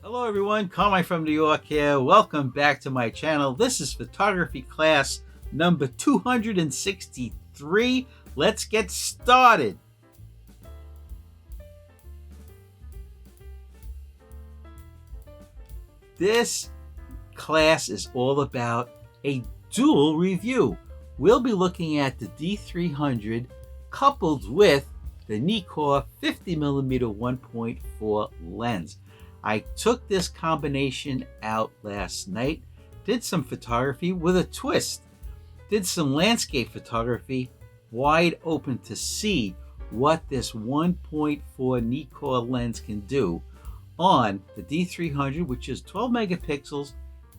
Hello everyone, Carmine from New York here. Welcome back to my channel. This is photography class number 263. Let's get started. This class is all about a dual review. We'll be looking at the D300 coupled with the Nikkor 50mm f1.4 lens. I took this combination out last night, did some photography with a twist, did some landscape photography, wide open to see what this 1.4 Nikkor lens can do on the D300, which is 12 megapixels,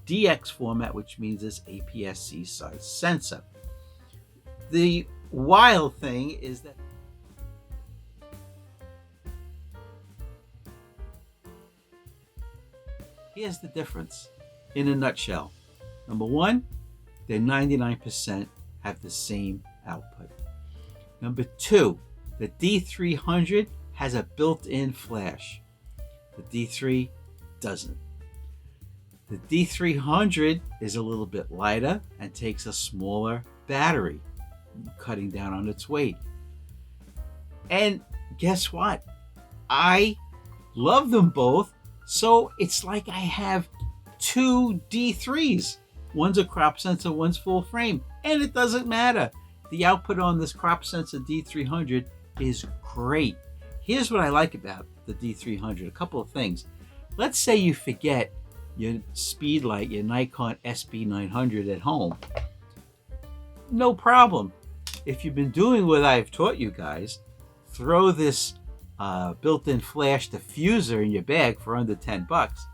DX format, which means it's APS-C size sensor. The wild thing is that here's the difference in a nutshell. Number one, they 99% have the same output. Number two, the D300 has a built-in flash. The D3 doesn't. The D300 is a little bit lighter and takes a smaller battery, cutting down on its weight. And guess what? I love them both. So it's like I have two D3s. One's a crop sensor, one's full frame, and it doesn't matter. The output on this crop sensor D300 is great. Here's what I like about the D300, a couple of things. Let's say you forget your speed light, your Nikon SB900 at home. No problem. If you've been doing what I've taught you guys, throw this built-in flash diffuser in your bag for under 10 bucks.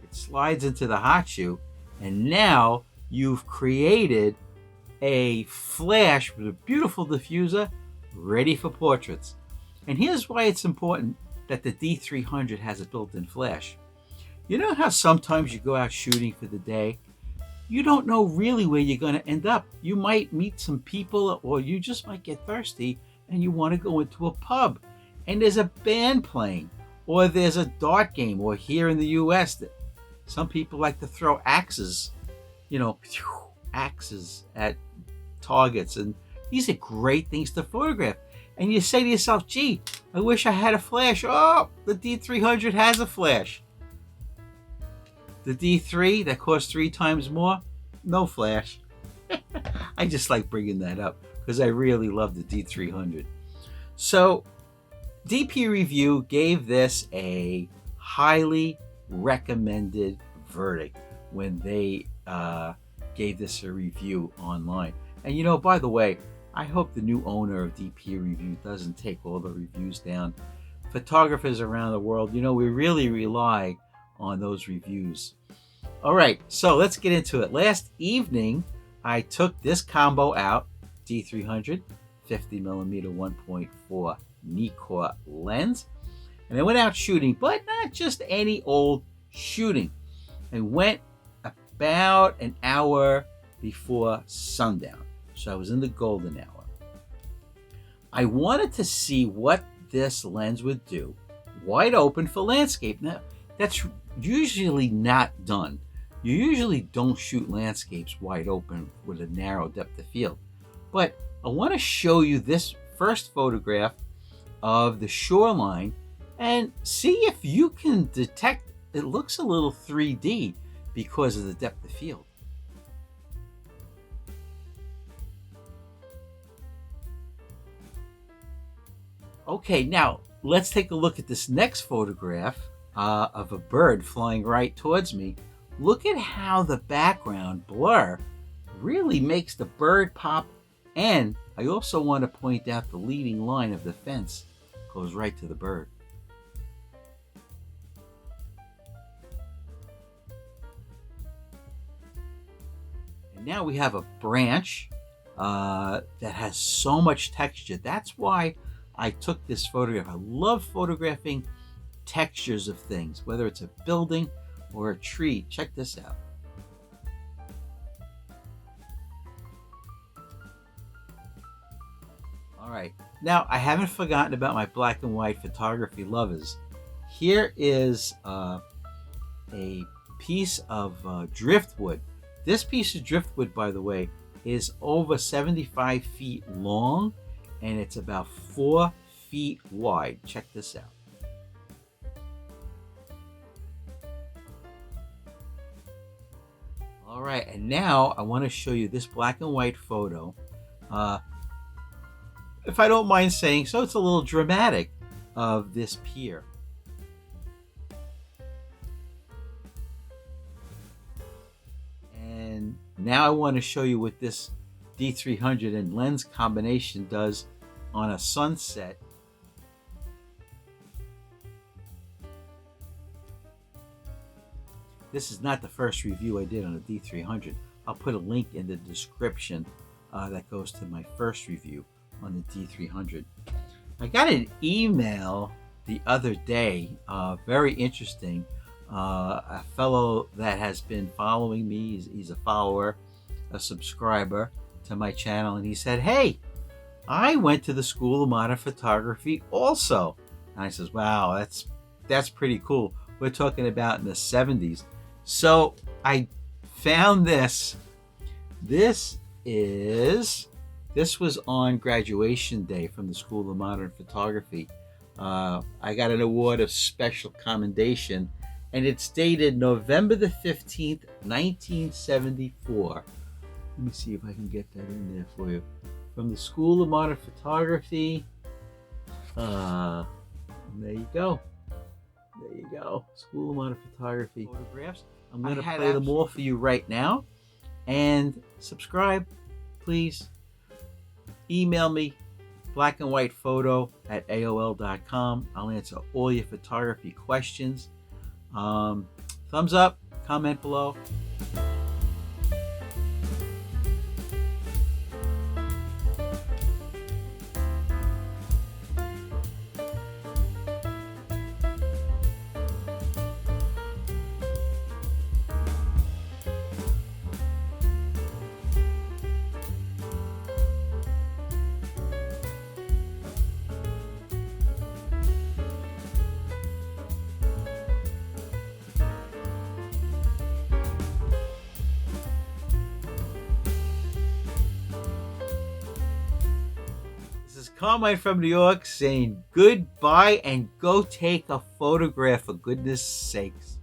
It slides into the hot shoe, and now you've created a flash with a beautiful diffuser ready for portraits. And here's why it's important that the D300 has a built-in flash. You know how sometimes you go out shooting for the day, you don't know really where you're going to end up. You might meet some people, or you just might get thirsty and you want to go into a pub and there's a band playing, or there's a dart game, or here in the US that some people like to throw axes, axes at targets, and these are great things to photograph. And you say to yourself, gee, I wish I had a flash. Oh, the D300 has a flash. The D3 that costs 3 times more, no flash. I just like bringing that up because I really love the D300. So DP Review gave this a highly recommended verdict when they gave this a review online. And by the way, I hope the new owner of DP Review doesn't take all the reviews down. Photographers around the world, we really rely on those reviews. All right, so let's get into it. Last evening, I took this combo out, D300 50mm 1.4 Nikkor lens, and I went out shooting, but not just any old shooting. I went about an hour before sundown, so I was in the golden hour. I wanted to see what this lens would do wide open for landscape. Now, that's usually not done. You usually don't shoot landscapes wide open with a narrow depth of field. But I want to show you this first photograph of the shoreline and see if you can detect it looks a little 3D because of the depth of field. Okay, now let's take a look at this next photograph of a bird flying right towards me. Look at how the background blur really makes the bird pop, and I also want to point out the leading line of the fence goes right to the bird. And now we have a branch that has so much texture. That's why I took this photograph. I love photographing textures of things, whether it's a building or a tree. Check this out. All right, now I haven't forgotten about my black and white photography lovers. Here is a piece of driftwood. This piece of driftwood, by the way, is over 75 feet long and it's about 4 feet wide. Check this out. All right, and now I want to show you this black and white photo. If I don't mind saying so, it's a little dramatic, of this pier. And now I want to show you what this D300 and lens combination does on a sunset. This is not the first review I did on a D300. I'll put a link in the description that goes to my first review on the D300. I got an email the other day, very interesting. A fellow that has been following me, he's a follower, a subscriber to my channel, and he said, hey, I went to the School of Modern Photography also. And I says, wow, that's pretty cool. We're talking about in the 70s. So I found this. This was on graduation day from the School of Modern Photography. I got an award of special commendation, and it's dated November the 15th, 1974. Let me see if I can get that in there for you. From the School of Modern Photography. There you go. There you go. School of Modern Photography photographs. I'm going to play them all for you right now. And subscribe, please. Email me, blackandwhitephoto@aol.com. I'll answer all your photography questions. Thumbs up, comment below. This is Carmine from New York saying goodbye, and go take a photograph for goodness sakes.